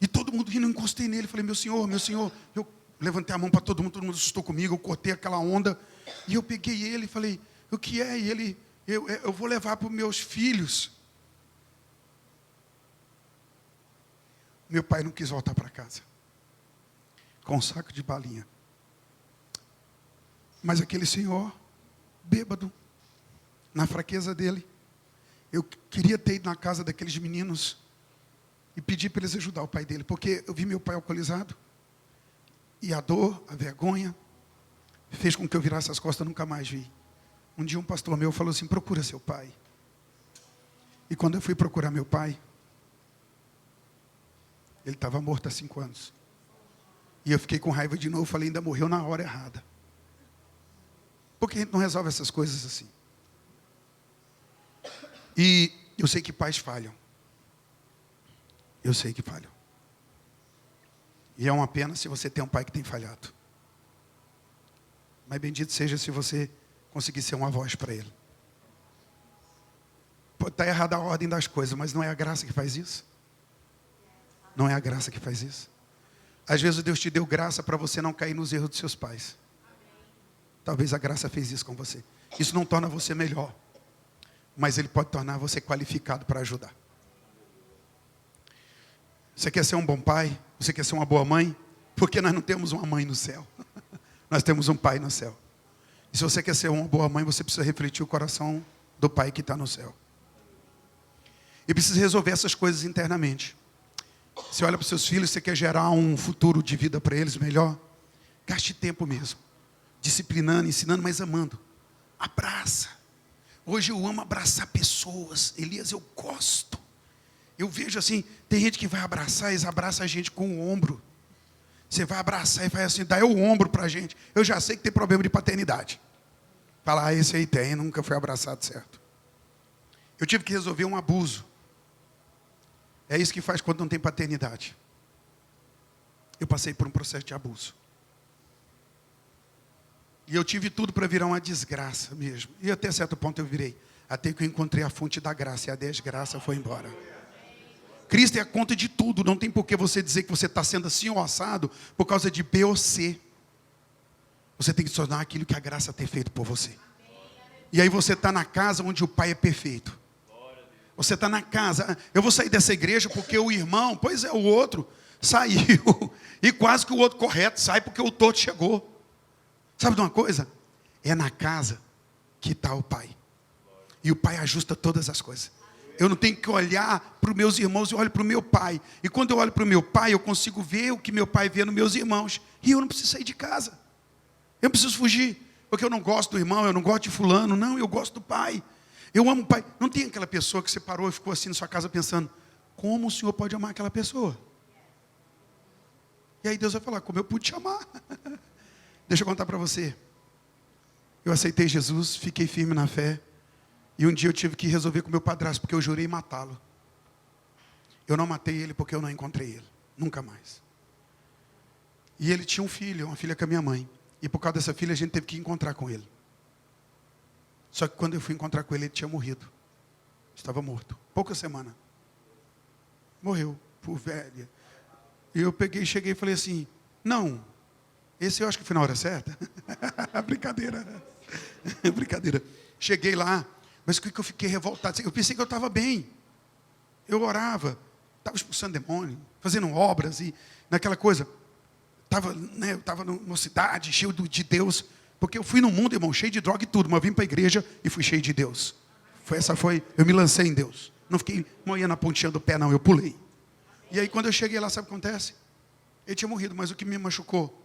E todo mundo rindo, eu encostei nele. Falei, meu senhor. Eu levantei a mão para todo mundo assustou comigo. Eu cortei aquela onda. E eu peguei ele e falei, o que é? E ele, eu vou levar para os meus filhos. Meu pai não quis voltar para casa. Com um saco de balinha. Mas aquele senhor, bêbado, na fraqueza dele, eu queria ter ido na casa daqueles meninos e pedir para eles ajudar o pai dele, porque eu vi meu pai alcoolizado, e a dor, a vergonha, fez com que eu virasse as costas e nunca mais vi. Um dia um pastor meu falou assim, procura seu pai. E quando eu fui procurar meu pai, ele estava morto há 5 anos. E eu fiquei com raiva de novo, falei, ainda morreu na hora errada. Porque a gente não resolve essas coisas assim. E eu sei que pais falham. Eu sei que falham. E é uma pena se você tem um pai que tem falhado. Mas bendito seja se você conseguir ser uma voz para ele. Pode estar errada a ordem das coisas, mas não é a graça que faz isso? Não é a graça que faz isso? Às vezes Deus te deu graça para você não cair nos erros dos seus pais. Talvez a graça fez isso com você. Isso não torna você melhor. Mas Ele pode tornar você qualificado para ajudar. Você quer ser um bom pai? Você quer ser uma boa mãe? Porque nós não temos uma mãe no céu. Nós temos um pai no céu. E se você quer ser uma boa mãe, você precisa refletir o coração do pai que está no céu. E precisa resolver essas coisas internamente. Você olha para os seus filhos, você quer gerar um futuro de vida para eles melhor? Gaste tempo mesmo. Disciplinando, ensinando, mas amando. Abraça. Hoje eu amo abraçar pessoas. Elias, eu gosto. Eu vejo assim, tem gente que vai abraçar, eles abraçam a gente com o ombro. Você vai abraçar e vai assim, dá o ombro para a gente. Eu já sei que tem problema de paternidade. Fala, esse aí tem, nunca foi abraçado certo. Eu tive que resolver um abuso. É isso que faz quando não tem paternidade. Eu passei por um processo de abuso. E eu tive tudo para virar uma desgraça mesmo. E até certo ponto eu virei. Até que eu encontrei a fonte da graça. E a desgraça foi embora. Cristo é a conta de tudo. Não tem por que você dizer que você está sendo assim ou assado por causa de B ou C. Você tem que se tornar aquilo que a graça tem feito por você. E aí você está na casa onde o Pai é perfeito. Você está na casa. Eu vou sair dessa igreja porque o irmão, pois é, o outro saiu. E quase que o outro correto sai porque o todo chegou. Sabe de uma coisa? É na casa que está o Pai. E o Pai ajusta todas as coisas. Eu não tenho que olhar para os meus irmãos, eu olho para o meu Pai. E quando eu olho para o meu Pai, eu consigo ver o que meu Pai vê nos meus irmãos. E eu não preciso sair de casa. Eu não preciso fugir. Porque eu não gosto do irmão, eu não gosto de fulano. Não, eu gosto do Pai. Eu amo o Pai. Não tem aquela pessoa que você parou e ficou assim na sua casa pensando, como o Senhor pode amar aquela pessoa? E aí Deus vai falar, como eu pude te amar? Deixa eu contar para você. Eu aceitei Jesus, fiquei firme na fé. E um dia eu tive que resolver com meu padrasto, porque eu jurei matá-lo. Eu não matei ele porque eu não encontrei ele. Nunca mais. E ele tinha um filho, uma filha com a minha mãe. E por causa dessa filha a gente teve que encontrar com ele. Só que quando eu fui encontrar com ele, ele tinha morrido. Estava morto. Pouca semana. Morreu, por velha. E eu cheguei e falei assim, não, esse eu acho que foi na hora certa. Brincadeira. Brincadeira. Cheguei lá, mas o que eu fiquei revoltado? Eu pensei que eu estava bem. Eu orava, estava expulsando demônio, fazendo obras e naquela coisa. Eu estava numa cidade cheio de Deus, porque eu fui no mundo, irmão, cheio de droga e tudo, mas eu vim para a igreja e fui cheio de Deus. Eu me lancei em Deus. Não fiquei moendo a pontinha do pé, não, eu pulei. E aí quando eu cheguei lá, sabe o que acontece? Ele tinha morrido, mas o que me machucou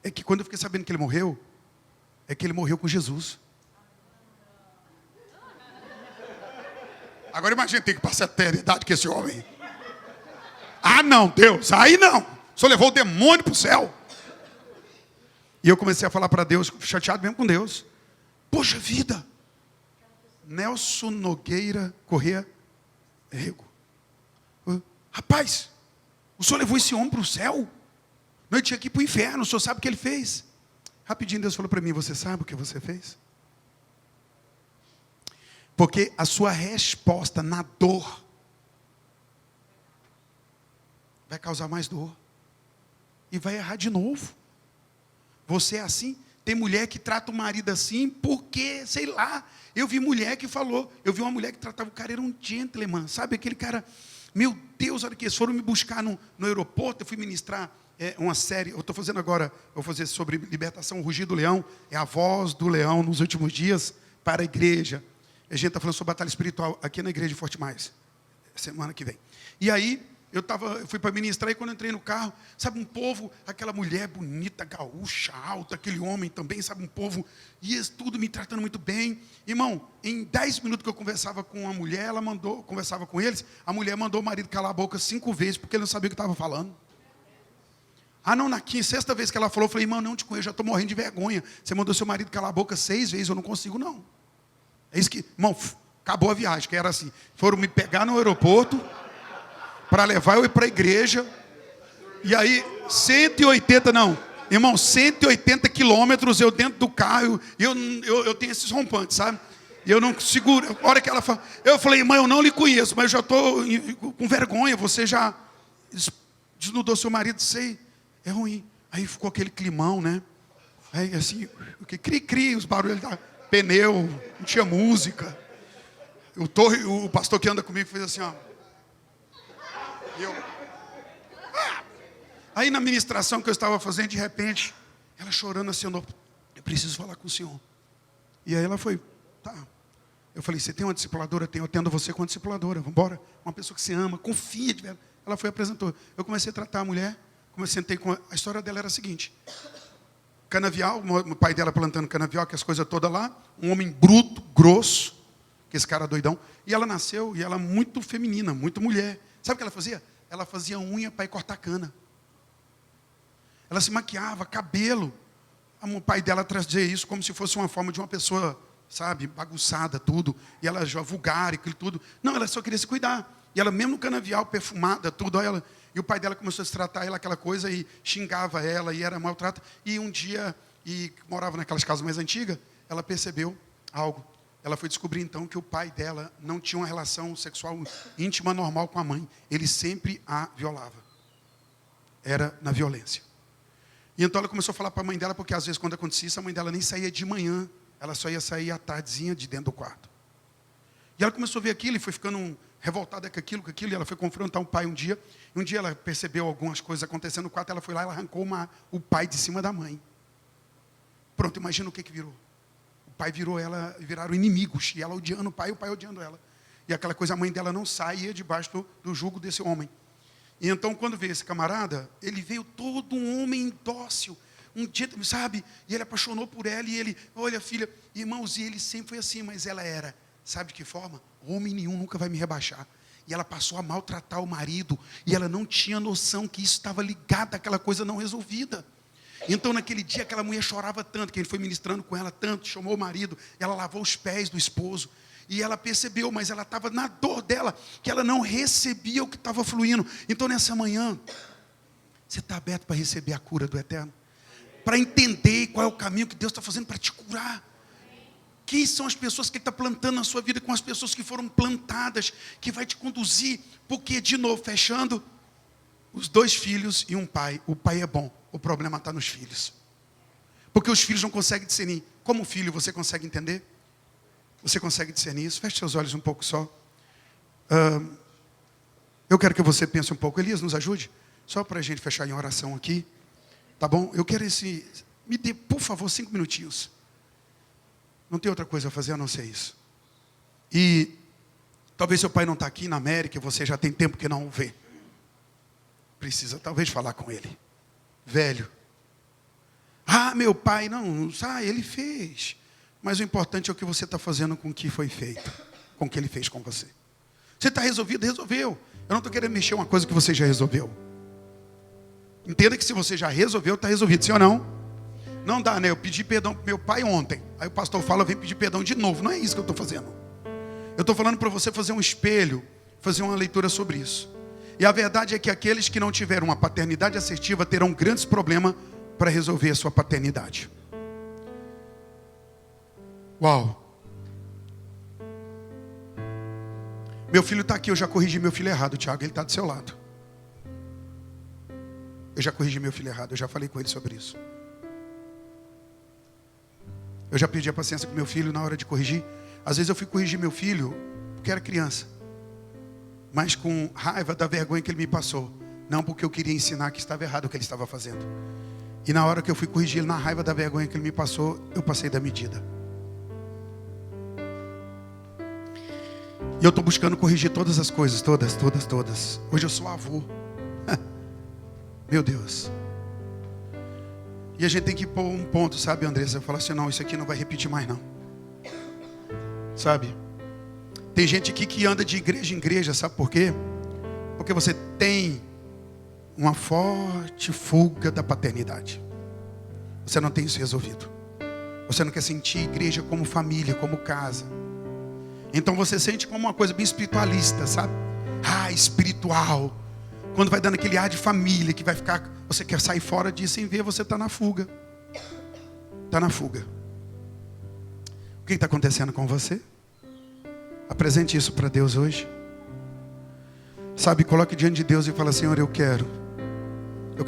é que quando eu fiquei sabendo que ele morreu, é que ele morreu com Jesus. Agora imagina, tem que passar a eternidade com esse homem. Ah não, Deus, aí não. O Senhor levou o demônio para o céu. E eu comecei a falar para Deus, chateado mesmo com Deus. Poxa vida, Nelson Nogueira Corrêa Rego. Rapaz, o senhor levou esse homem para o céu? Não, ele tinha que ir para o inferno, o senhor sabe o que ele fez? Rapidinho Deus falou para mim, você sabe o que você fez? Porque a sua resposta na dor vai causar mais dor. E vai errar de novo. Você é assim? Tem mulher que trata o marido assim porque, sei lá, eu vi mulher que falou, eu vi uma mulher que tratava o cara, era um gentleman, sabe? Aquele cara, meu Deus, olha que eles foram me buscar no aeroporto, eu fui ministrar uma série, eu estou fazendo agora, eu vou fazer sobre libertação, o rugir do leão, é a voz do leão nos últimos dias para a igreja. A gente está falando sobre batalha espiritual aqui na igreja de Forte Mais, semana que vem. E aí, eu fui para ministrar e quando eu entrei no carro, sabe, um povo, aquela mulher bonita, gaúcha, alta, aquele homem também, sabe, um povo, e eles tudo me tratando muito bem. Irmão, em 10 minutos que eu conversava com a mulher, conversava com eles, a mulher mandou o marido calar a boca 5 vezes, porque ele não sabia o que estava falando. Ah, não, na sexta vez que ela falou, eu falei, irmão, não te conheço, já estou morrendo de vergonha. Você mandou seu marido calar a boca 6 vezes, eu não consigo não. É isso que, irmão, acabou a viagem, que era assim, foram me pegar no aeroporto, para levar eu ir para a igreja, e aí 180 quilômetros eu dentro do carro, eu tenho esses rompantes, sabe? E eu não seguro, a hora que ela fala, eu falei, irmã, eu não lhe conheço, mas eu já estou com vergonha, você já desnudou seu marido, sei, é ruim. Aí ficou aquele climão, né? Aí assim, cri, os barulhos da pneu, não tinha música. O pastor que anda comigo fez assim, ó. Aí na ministração que eu estava fazendo, de repente, ela chorando assim, eu preciso falar com o senhor. E aí ela foi, tá. Eu falei, você tem uma discipuladora? Eu atendo você com uma discipuladora, vamos embora. Uma pessoa que se ama, confia de verdade. Ela foi e apresentou. Eu comecei a tratar a mulher, sentei com a história dela era a seguinte. Canavial, o pai dela plantando canavial, que as coisas todas lá, um homem bruto, grosso, que esse cara doidão. E ela nasceu, e ela muito feminina, muito mulher. Sabe o que ela fazia? Ela fazia unha para ir cortar cana. Ela se maquiava, cabelo. O pai dela trazia isso como se fosse uma forma de uma pessoa, sabe, bagunçada, tudo. E ela já vulgar e tudo. Não, ela só queria se cuidar. E ela mesmo no canavial, perfumada, tudo. Ela, e o pai dela começou a se tratar ela, aquela coisa, e xingava ela, e era maltrato. E um dia, morava naquelas casas mais antigas, ela percebeu algo. Ela foi descobrir então que o pai dela não tinha uma relação sexual íntima normal com a mãe. Ele sempre a violava. Era na violência. E então ela começou a falar para a mãe dela, porque às vezes quando acontecia isso, a mãe dela nem saía de manhã. Ela só ia sair à tardezinha de dentro do quarto. E ela começou a ver aquilo e foi ficando revoltada com aquilo. E ela foi confrontar o pai um dia. E um dia ela percebeu algumas coisas acontecendo no quarto. Ela foi lá e arrancou o pai de cima da mãe. Pronto, imagina o que virou. O pai viraram inimigos. E ela odiando o pai odiando ela. E aquela coisa, a mãe dela não saía debaixo do jugo desse homem. E então, quando veio esse camarada, ele veio todo um homem dócil, um dia, sabe? E ele apaixonou por ela, e ele, olha filha, irmãos, e ele sempre foi assim, mas ela era, sabe de que forma? Homem nenhum nunca vai me rebaixar. E ela passou a maltratar o marido, e ela não tinha noção que isso estava ligado àquela coisa não resolvida. Então, naquele dia, aquela mulher chorava tanto, que ele foi ministrando com ela tanto, chamou o marido, ela lavou os pés do esposo. E ela percebeu, mas ela estava na dor dela, que ela não recebia o que estava fluindo. Então, nessa manhã, você está aberto para receber a cura do Eterno? Para entender qual é o caminho que Deus está fazendo para te curar. Quem são as pessoas que Ele está plantando na sua vida, com as pessoas que foram plantadas, que vai te conduzir. Porque, de novo, fechando, os 2 filhos e um pai. O pai é bom, o problema está nos filhos. Porque os filhos não conseguem discernir. Como filho, você consegue entender? Você consegue discernir isso? Feche seus olhos um pouco só. Eu quero que você pense um pouco. Elias, nos ajude. Só para a gente fechar em oração aqui. Tá bom? Eu quero me dê, por favor, 5 minutinhos. Não tem outra coisa a fazer a não ser isso. E talvez seu pai não está aqui na América, você já tem tempo que não o vê. Precisa talvez falar com ele. Velho. Ah, meu pai, não, ele fez. Mas o importante é o que você está fazendo com o que foi feito. Com o que ele fez com você. Você está resolvido? Resolveu. Eu não estou querendo mexer uma coisa que você já resolveu. Entenda que se você já resolveu, está resolvido. Sim ou não? Não dá, né? Eu pedi perdão para meu pai ontem. Aí o pastor fala, vem pedir perdão de novo. Não é isso que eu estou fazendo. Eu estou falando para você fazer um espelho, fazer uma leitura sobre isso. E a verdade é que aqueles que não tiveram uma paternidade assertiva terão grandes problemas para resolver a sua paternidade. Uau! Meu filho está aqui, eu já corrigi meu filho errado, Tiago, ele está do seu lado. Eu já corrigi meu filho errado, eu já falei com ele sobre isso. Eu já perdi a paciência com meu filho na hora de corrigir. Às vezes eu fui corrigir meu filho porque era criança, mas com raiva da vergonha que ele me passou. Não porque eu queria ensinar que estava errado o que ele estava fazendo. E na hora que eu fui corrigir ele, na raiva da vergonha que ele me passou, eu passei da medida. E eu estou buscando corrigir todas as coisas, todas. Hoje eu sou avô. Meu Deus. E a gente tem que pôr um ponto, sabe, Andressa? Falar assim, não, isso aqui não vai repetir mais não. Sabe? Tem gente aqui que anda de igreja em igreja, sabe por quê? Porque você tem uma forte fuga da paternidade. Você não tem isso resolvido. Você não quer sentir igreja como família, como casa. Então você sente como uma coisa bem espiritualista, sabe? Espiritual. Quando vai dando aquele ar de família, que vai ficar... Você quer sair fora disso sem ver, você está na fuga. Está na fuga. O que está acontecendo com você? Apresente isso para Deus hoje. Sabe, coloque diante de Deus e fala, Senhor, eu quero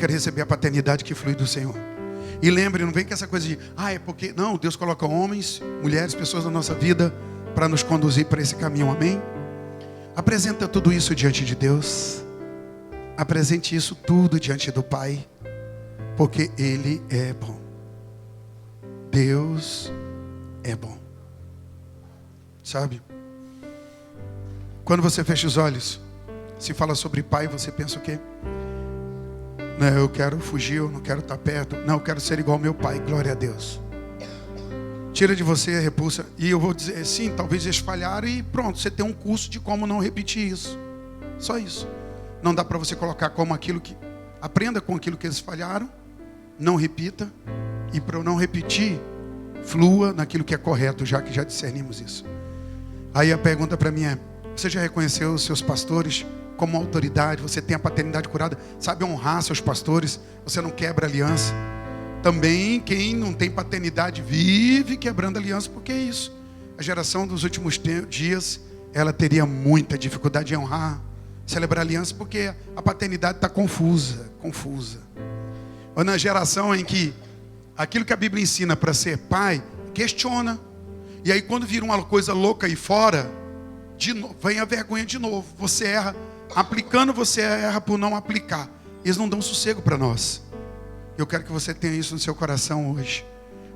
receber a paternidade que flui do Senhor. E lembre, não vem com essa coisa de, é porque... Não, Deus coloca homens, mulheres, pessoas na nossa vida para nos conduzir para esse caminho, amém? Apresenta tudo isso diante de Deus. Apresente isso tudo diante do Pai, porque Ele é bom. Deus é bom. Sabe? Quando você fecha os olhos, se fala sobre Pai, você pensa o quê? Não, eu quero fugir, eu não quero estar perto. Não, eu quero ser igual ao meu Pai, glória a Deus. Tira de você a repulsa. E eu vou dizer, sim, talvez eles falharam e pronto, você tem um curso de como não repetir isso. Só isso. Não dá para você colocar como aquilo que... Aprenda com aquilo que eles falharam, não repita. E para eu não repetir, flua naquilo que é correto, já que já discernimos isso. Aí a pergunta para mim é, você já reconheceu os seus pastores como autoridade? Você tem a paternidade curada? Sabe honrar seus pastores? Você não quebra aliança? Também quem não tem paternidade vive quebrando aliança, porque é isso. A geração dos últimos dias, ela teria muita dificuldade em honrar, celebrar aliança, porque a paternidade está confusa. Ou na geração em que aquilo que a Bíblia ensina para ser pai, questiona. E aí quando vira uma coisa louca aí fora, vem a vergonha de novo. Você erra aplicando, você erra por não aplicar. Eles não dão sossego para nós. Eu quero que você tenha isso no seu coração hoje.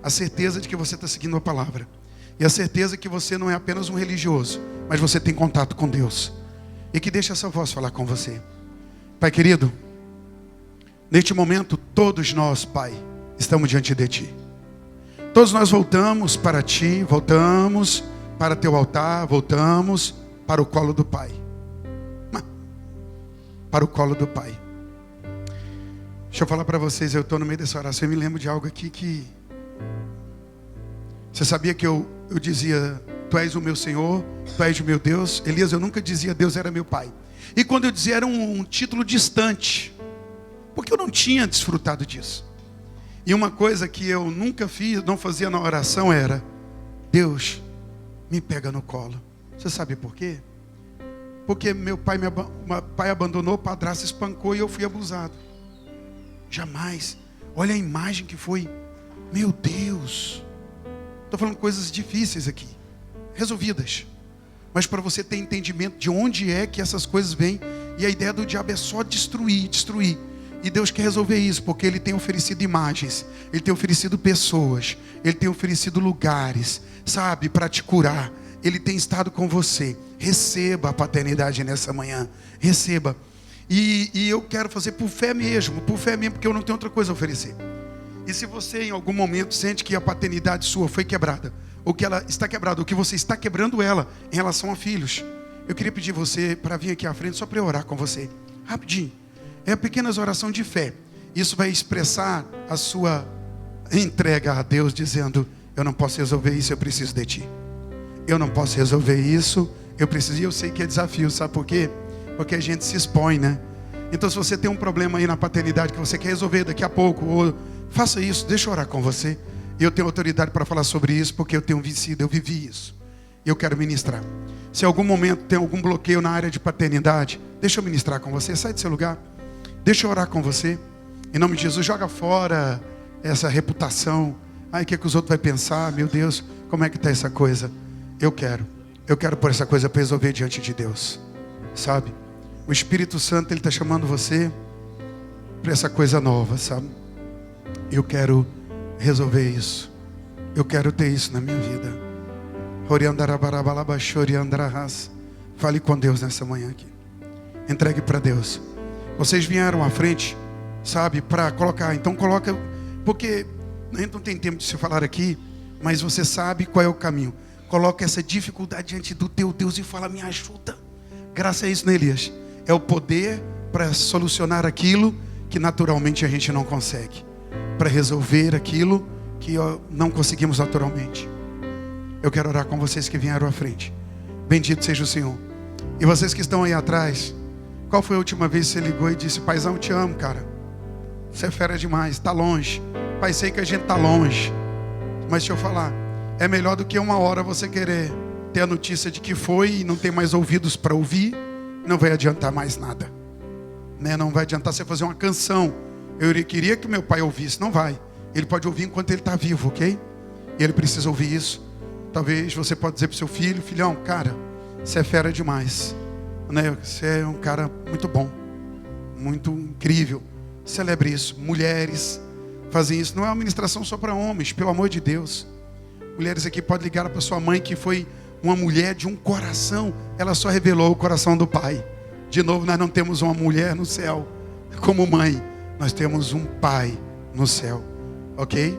A certeza de que você está seguindo a palavra. E a certeza que você não é apenas um religioso, mas você tem contato com Deus. E que deixe essa voz falar com você. Pai querido, neste momento, todos nós, Pai, estamos diante de Ti. Todos nós voltamos para Ti, voltamos para Teu altar, voltamos para o colo do Pai. Para o colo do Pai. Deixa eu falar para vocês, eu estou no meio dessa oração e me lembro de algo aqui que... Você sabia que eu dizia, Tu és o meu Senhor, Tu és o meu Deus? Elias, eu nunca dizia Deus era meu Pai. E quando eu dizia era um título distante, porque eu não tinha desfrutado disso. E uma coisa que eu nunca fiz, não fazia na oração era, Deus, me pega no colo. Você sabe por quê? Porque meu pai abandonou, o padrasto espancou e eu fui abusado. Jamais. Olha a imagem que foi. Meu Deus. Estou falando coisas difíceis aqui. Resolvidas. Mas para você ter entendimento de onde é que essas coisas vêm. E a ideia do diabo é só destruir. E Deus quer resolver isso. Porque Ele tem oferecido imagens. Ele tem oferecido pessoas. Ele tem oferecido lugares. Sabe, para te curar. Ele tem estado com você. Receba a paternidade nessa manhã. Receba. E eu quero fazer por fé mesmo, porque eu não tenho outra coisa a oferecer. E se você em algum momento sente que a paternidade sua foi quebrada, ou que ela está quebrada, ou que você está quebrando ela em relação a filhos, eu queria pedir você para vir aqui à frente só para eu orar com você, rapidinho. É apenas oração de fé. Isso vai expressar a sua entrega a Deus, dizendo, eu não posso resolver isso, eu preciso de Ti. Eu não posso resolver isso, eu preciso, e eu sei que é desafio, sabe por quê? Porque a gente se expõe, né? Então se você tem um problema aí na paternidade que você quer resolver daqui a pouco, ou faça isso, deixa eu orar com você. Eu tenho autoridade para falar sobre isso, porque eu tenho vencido, eu vivi isso. E eu quero ministrar. Se em algum momento tem algum bloqueio na área de paternidade, deixa eu ministrar com você, sai do seu lugar. Deixa eu orar com você. Em nome de Jesus, joga fora essa reputação. Ai, o que os outros vão pensar? Meu Deus, como é que está essa coisa? Eu quero pôr essa coisa para resolver diante de Deus. Sabe? O Espírito Santo, Ele está chamando você para essa coisa nova, sabe? Eu quero resolver isso. Eu quero ter isso na minha vida. Fale com Deus nessa manhã aqui. Entregue para Deus. Vocês vieram à frente, sabe, para colocar. Então coloca, porque a gente não tem tempo de se falar aqui, mas você sabe qual é o caminho. Coloca essa dificuldade diante do teu Deus e fala: me ajuda. Graças a isso, né, Elias? É o poder para solucionar aquilo que naturalmente a gente não consegue. Para resolver aquilo que não conseguimos naturalmente. Eu quero orar com vocês que vieram à frente. Bendito seja o Senhor. E vocês que estão aí atrás, qual foi a última vez que você ligou e disse: paizão, te amo, cara. Você é fera demais, está longe. Pai, sei que a gente está longe. Mas deixa eu falar, é melhor do que uma hora você querer ter a notícia de que foi e não ter mais ouvidos para ouvir. Não vai adiantar mais nada, né? Não vai adiantar você fazer uma canção. Eu queria que meu pai ouvisse. Não vai. Ele pode ouvir enquanto ele está vivo, ok? E ele precisa ouvir isso. Talvez você pode dizer para o seu filho: filhão, cara, você é fera demais, né? Você é um cara muito bom, muito incrível. Celebre isso. Mulheres fazem isso. Não é uma ministração só para homens, pelo amor de Deus. Mulheres aqui podem ligar para sua mãe, que foi uma mulher de um coração. Ela só revelou o coração do pai. De novo, nós não temos uma mulher no céu como mãe. Nós temos um pai no céu. Ok?